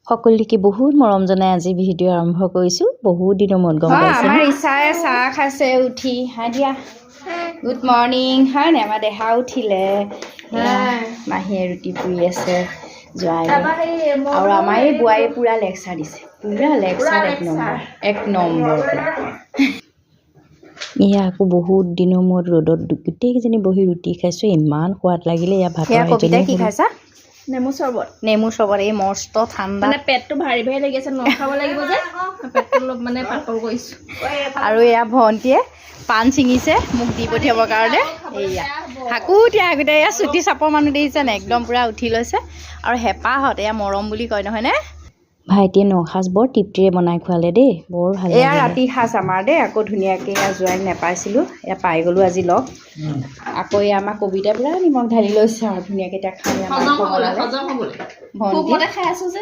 সকলোকে বহুত মৰম জনাই আজি ভিডিঅ' আৰম্ভ কৰিছোঁ। বহুত দিনৰ মূৰত গম পাইছে আমাৰ ইছাই চাহ খাইছে উঠি। হাই দিয়া, গুড মৰ্ণিং। হয় নাই আমাৰ দেহা উঠিলে, মাহীয়ে ৰুটি পুৰি আছে জোৱাই, আৰু আমাৰ এই বোৱাৰীয়ে পূৰা লেকচাৰ দিছে, পূৰা লেকচাৰ এক নম্বৰ এয়া আকৌ বহুত দিনৰ মূৰত ৰ'দত গোটেইকেইজনী বহি ৰুটি খাইছোঁ। ইমান সোৱাদ লাগিলে। ইয়াৰ ভাতৰ কবিতা কি খাইছা? নেমু চৰবত। এই মস্ত ঠাণ্ডা, মানে পেটটো ভাৰী ভাৰী লাগি আছে, নখাব লাগিব যে পেটটো অলপ মানে পাতল কৰিছোঁ। আৰু এয়া ভণ্টিয়ে পাণ ছিঙিছে মোক দি পঠিয়াবৰ কাৰণে। এয়া হাকুতিয়া গোটেই এয়া চুটি চাপৰ মানুহ দেখিছে নে, একদম পূৰা উঠি লৈছে আৰু হেঁপাহত। এয়া মৰম বুলি কয় নহয়নে? ভাইটিয়ে নসাজ বৰ তৃপ্তিৰে বনাই খোৱালে দেই, বৰ ভাল এয়া লাগিলে। ৰাতি সাজ আমাৰ দেই, আকৌ ধুনীয়াকৈ এয়া জোৱাইক নাপাইছিলোঁ, এয়া পাই গ'লোঁ আজি লগ। আকৌ এয়া আমাৰ কবিতাই পূৰা নিমখ ঢালি লৈছে আৰু ধুনীয়াকৈ এতিয়া খাই ভণ্টি খাই আছোঁ যে